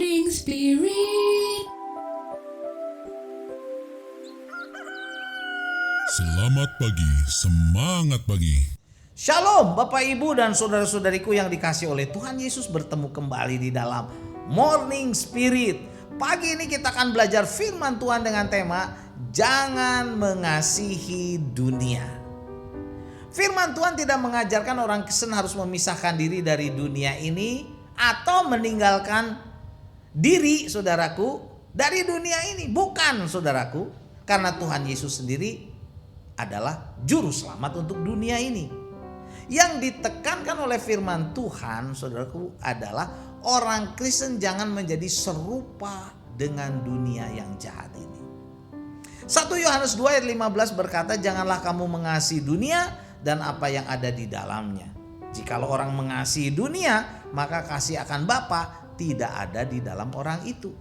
Morning Spirit. Selamat pagi, semangat pagi. Shalom Bapak Ibu dan saudara-saudariku yang dikasih oleh Tuhan Yesus, bertemu kembali di dalam Morning Spirit. Pagi ini kita akan belajar firman Tuhan dengan tema Jangan Mengasihi Dunia. Firman Tuhan tidak mengajarkan orang Kristen harus memisahkan diri dari dunia ini atau meninggalkan diri saudaraku dari dunia ini. Bukan saudaraku, karena Tuhan Yesus sendiri adalah juru selamat untuk dunia ini. Yang ditekankan oleh firman Tuhan saudaraku adalah orang Kristen jangan menjadi serupa dengan dunia yang jahat ini. 1 Yohanes 2 ayat 15 berkata, janganlah kamu mengasihi dunia dan apa yang ada di dalamnya. Jikalau orang mengasihi dunia, maka kasih akan Bapa tidak ada di dalam orang itu.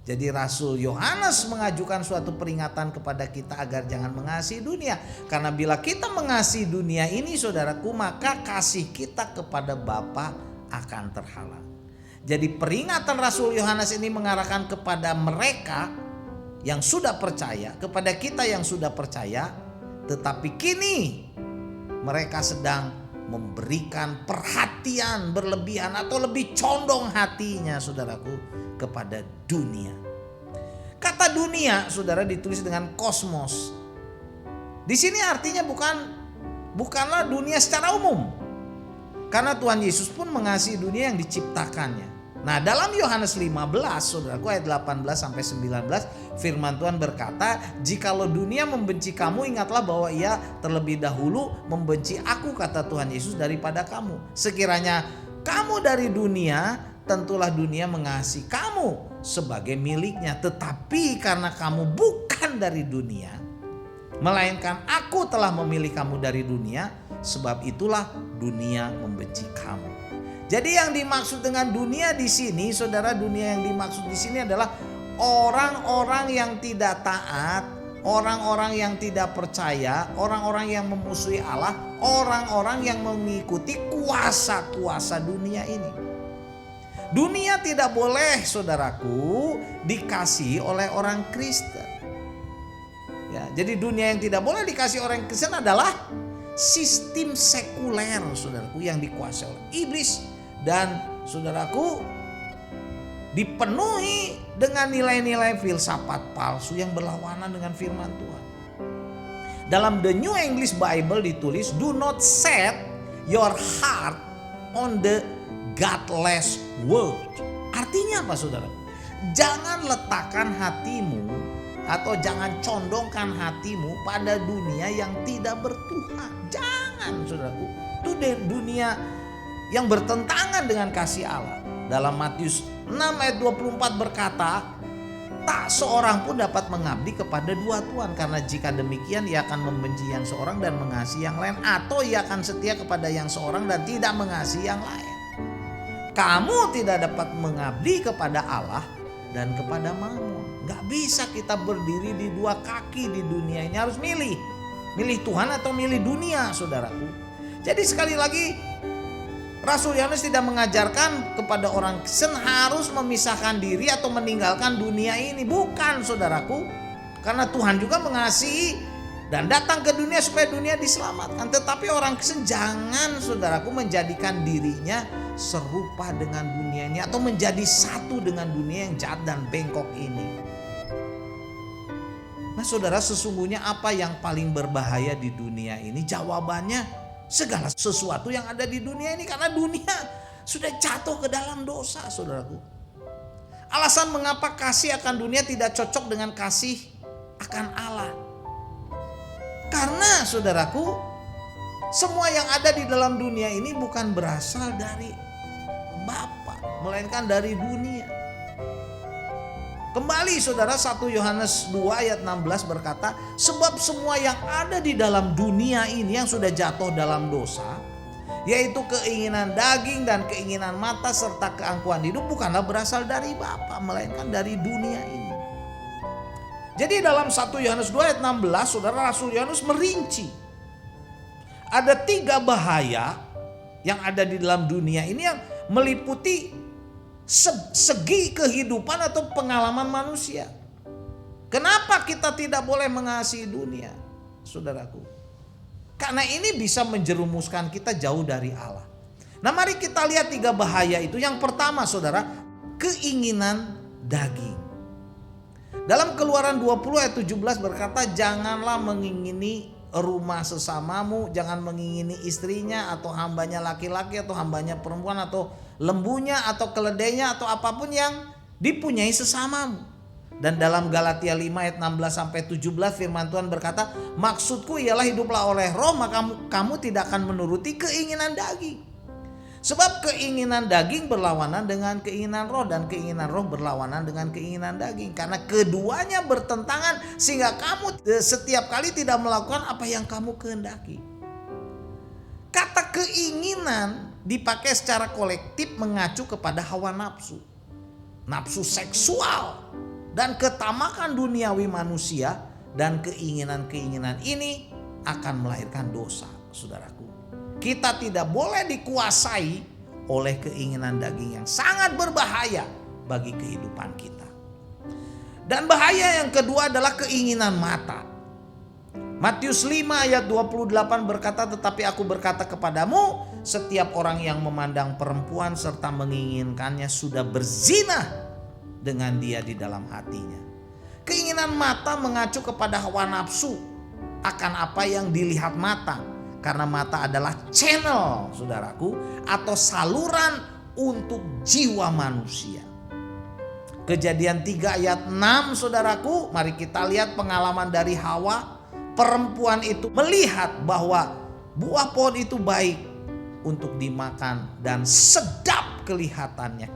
Jadi Rasul Yohanes mengajukan suatu peringatan kepada kita agar jangan mengasihi dunia. Karena bila kita mengasihi dunia ini saudaraku, maka kasih kita kepada Bapa akan terhalang. Jadi peringatan Rasul Yohanes ini mengarahkan kepada mereka yang sudah percaya, kepada kita yang sudah percaya, tetapi kini mereka sedang memberikan perhatian berlebihan atau lebih condong hatinya saudaraku kepada dunia. Kata dunia saudara ditulis dengan kosmos. Di sini artinya bukanlah dunia secara umum. Karena Tuhan Yesus pun mengasihi dunia yang diciptakannya. Nah, dalam Yohanes 15 saudaraku ayat 18 sampai 19 firman Tuhan berkata, jikalau dunia membenci kamu, ingatlah bahwa ia terlebih dahulu membenci aku, kata Tuhan Yesus, daripada kamu. Sekiranya kamu dari dunia, tentulah dunia mengasihi kamu sebagai miliknya. Tetapi karena kamu bukan dari dunia, melainkan aku telah memilih kamu dari dunia, sebab itulah dunia membenci kamu. Jadi yang dimaksud dengan dunia di sini, saudara, dunia yang dimaksud di sini adalah orang-orang yang tidak taat, orang-orang yang tidak percaya, orang-orang yang memusuhi Allah, orang-orang yang mengikuti kuasa-kuasa dunia ini. Dunia tidak boleh saudaraku dikasihi oleh orang Kristen. Ya, jadi dunia yang tidak boleh dikasihi orang Kristen adalah sistem sekuler saudaraku yang dikuasai oleh iblis. Dan saudaraku dipenuhi dengan nilai-nilai filsafat palsu yang berlawanan dengan firman Tuhan. Dalam The New English Bible ditulis, do not set your heart on the godless world. Artinya apa saudara? Jangan letakkan hatimu atau jangan condongkan hatimu pada dunia yang tidak bertuhan. Jangan saudaraku. Itu dunia yang bertentangan dengan kasih Allah. Dalam Matius 6 ayat 24 berkata, tak seorang pun dapat mengabdi kepada dua tuan, karena jika demikian ia akan membenci yang seorang dan mengasihi yang lain, atau ia akan setia kepada yang seorang dan tidak mengasihi yang lain. Kamu tidak dapat mengabdi kepada Allah dan kepada Mammon. Gak bisa kita berdiri di dua kaki di dunia ini, harus milih. Milih Tuhan atau milih dunia saudaraku. Jadi sekali lagi, Rasul Yohanes tidak mengajarkan kepada orang Kristen harus memisahkan diri atau meninggalkan dunia ini. Bukan saudaraku. Karena Tuhan juga mengasihi dan datang ke dunia supaya dunia diselamatkan. Tetapi orang Kristen jangan saudaraku menjadikan dirinya serupa dengan dunia ini atau menjadi satu dengan dunia yang jahat dan bengkok ini. Nah saudara, sesungguhnya apa yang paling berbahaya di dunia ini? Jawabannya segala sesuatu yang ada di dunia ini, karena dunia sudah jatuh ke dalam dosa saudaraku. Alasan mengapa kasih akan dunia tidak cocok dengan kasih akan Allah. Karena saudaraku, semua yang ada di dalam dunia ini bukan berasal dari Bapa, melainkan dari dunia. Kembali saudara, 1 Yohanes 2 ayat 16 berkata, sebab semua yang ada di dalam dunia ini yang sudah jatuh dalam dosa, yaitu keinginan daging dan keinginan mata serta keangkuhan hidup, bukanlah berasal dari Bapa, melainkan dari dunia ini. Jadi dalam 1 Yohanes 2 ayat 16 saudara, Rasul Yohanes merinci ada 3 bahaya yang ada di dalam dunia ini, yang meliputi segi kehidupan atau pengalaman manusia. Kenapa kita tidak boleh mengasihi dunia, saudaraku? Karena ini bisa menjerumuskan kita jauh dari Allah. Nah, mari kita lihat 3 bahaya itu. Yang pertama, saudara, keinginan daging. Dalam Keluaran 20 ayat 17 berkata, janganlah mengingini rumah sesamamu, jangan mengingini istrinya atau hambanya laki-laki atau hambanya perempuan atau lembunya atau keledainya atau apapun yang dipunyai sesamamu. Dan dalam Galatia 5 ayat 16 sampai 17 firman Tuhan berkata, maksudku ialah hiduplah oleh roh, maka kamu tidak akan menuruti keinginan daging. Sebab keinginan daging berlawanan dengan keinginan roh, dan keinginan roh berlawanan dengan keinginan daging. Karena keduanya bertentangan sehingga kamu setiap kali tidak melakukan apa yang kamu kehendaki. Kata keinginan dipakai secara kolektif mengacu kepada hawa nafsu. Nafsu seksual dan ketamakan duniawi manusia, dan keinginan-keinginan ini akan melahirkan dosa, saudaraku. Kita tidak boleh dikuasai oleh keinginan daging yang sangat berbahaya bagi kehidupan kita. Dan bahaya yang kedua adalah keinginan mata. Matius 5 ayat 28 berkata, tetapi aku berkata kepadamu, setiap orang yang memandang perempuan serta menginginkannya sudah berzina dengan dia di dalam hatinya. Keinginan mata mengacu kepada hawa nafsu akan apa yang dilihat mata. Karena mata adalah channel, saudaraku, atau saluran untuk jiwa manusia. Kejadian 3 ayat 6, saudaraku, mari kita lihat pengalaman dari Hawa. Perempuan itu melihat bahwa buah pohon itu baik untuk dimakan dan sedap kelihatannya.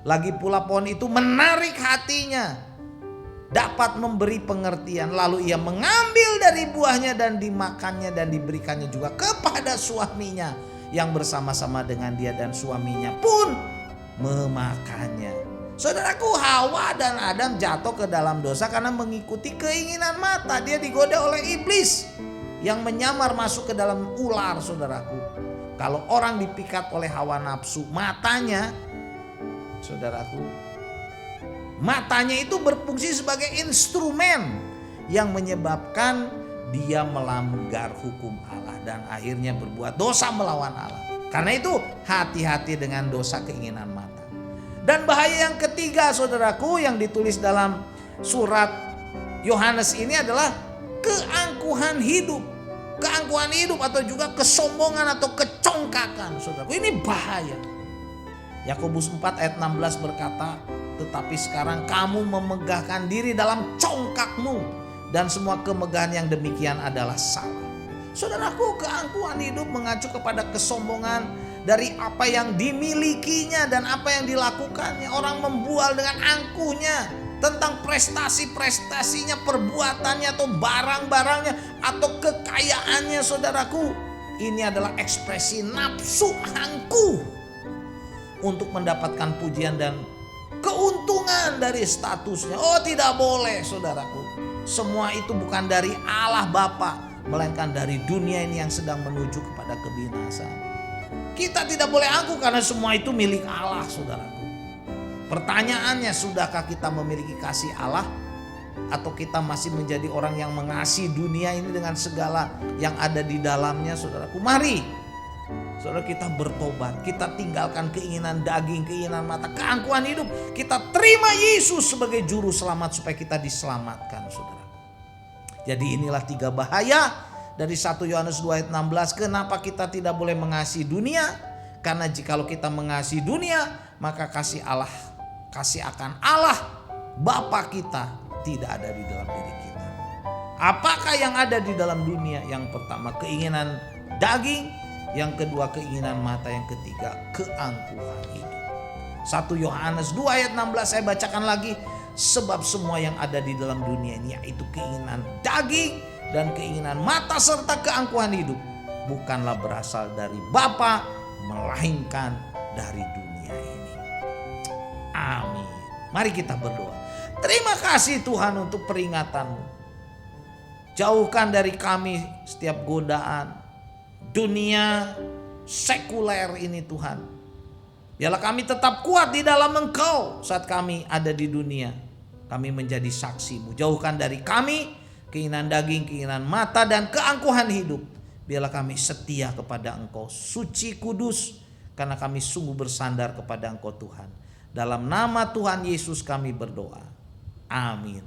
Lagi pula pohon itu menarik hatinya, dapat memberi pengertian. Lalu ia mengambil dari buahnya dan dimakannya dan diberikannya juga kepada suaminya yang bersama-sama dengan dia, dan suaminya pun memakannya. Saudaraku, Hawa dan Adam jatuh ke dalam dosa karena mengikuti keinginan mata. Dia digoda oleh iblis yang menyamar masuk ke dalam ular, saudaraku. Kalau orang dipikat oleh hawa nafsu, matanya, saudaraku, matanya itu berfungsi sebagai instrumen yang menyebabkan dia melanggar hukum Allah dan akhirnya berbuat dosa melawan Allah. Karena itu hati-hati dengan dosa keinginan mata. Dan bahaya yang ketiga, saudaraku, yang ditulis dalam surat Yohanes ini adalah keangkuhan hidup. Keangkuhan hidup atau juga kesombongan atau kecongkakan, saudaraku. Ini bahaya. Yakobus 4 ayat 16 berkata, tetapi sekarang kamu memegahkan diri dalam congkakmu, dan semua kemegahan yang demikian adalah salah. Saudaraku, keangkuhan hidup mengacu kepada kesombongan dari apa yang dimilikinya dan apa yang dilakukannya. Orang membual dengan angkuhnya tentang prestasi-prestasinya, perbuatannya atau barang-barangnya atau kekayaannya, saudaraku. Ini adalah ekspresi nafsu angkuh untuk mendapatkan pujian dan keuntungan dari statusnya. Oh, tidak boleh, saudaraku. Semua itu bukan dari Allah Bapa, melainkan dari dunia ini yang sedang menuju kepada kebinasaan. Kita tidak boleh angkuh karena semua itu milik Allah, saudaraku. Pertanyaannya, sudahkah kita memiliki kasih Allah, atau kita masih menjadi orang yang mengasihi dunia ini dengan segala yang ada di dalamnya, saudaraku? Mari, saudara, kita bertobat, kita tinggalkan keinginan daging, keinginan mata, keangkuhan hidup. Kita terima Yesus sebagai juru selamat supaya kita diselamatkan, saudara. Jadi inilah 3 bahaya dari 1 Yohanes 2 ayat 16. Kenapa kita tidak boleh mengasihi dunia? Karena jikalau kita mengasihi dunia, maka kasih akan Allah Bapa kita tidak ada di dalam diri kita. Apakah yang ada di dalam dunia? Yang pertama keinginan daging, yang kedua keinginan mata, yang ketiga keangkuhan hidup. 1 Yohanes 2 ayat 16 saya bacakan lagi. Sebab semua yang ada di dalam dunia ini, yaitu keinginan daging dan keinginan mata serta keangkuhan hidup, bukanlah berasal dari Bapa, melainkan dari dunia ini. Amin. Mari kita berdoa. Terima kasih Tuhan untuk peringatanmu. Jauhkan dari kami setiap godaan dunia sekuler ini, Tuhan. Biarlah kami tetap kuat di dalam Engkau saat kami ada di dunia. Kami menjadi saksi-Mu. Jauhkan dari kami keinginan daging, keinginan mata, dan keangkuhan hidup. Biarlah kami setia kepada Engkau, suci kudus, karena kami sungguh bersandar kepada Engkau Tuhan. Dalam nama Tuhan Yesus kami berdoa. Amin.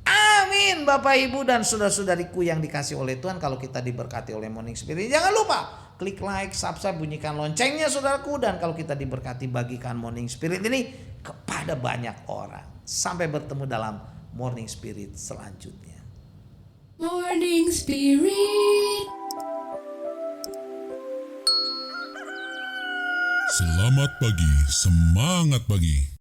Amin. Bapak, Ibu, dan saudara-saudariku yang dikasih oleh Tuhan, kalau kita diberkati oleh Morning Spirit, jangan lupa klik like, subscribe, bunyikan loncengnya saudaraku. Dan kalau kita diberkati, bagikan Morning Spirit ini kepada banyak orang. Sampai bertemu dalam Morning Spirit selanjutnya. Morning Spirit. Selamat pagi, semangat pagi.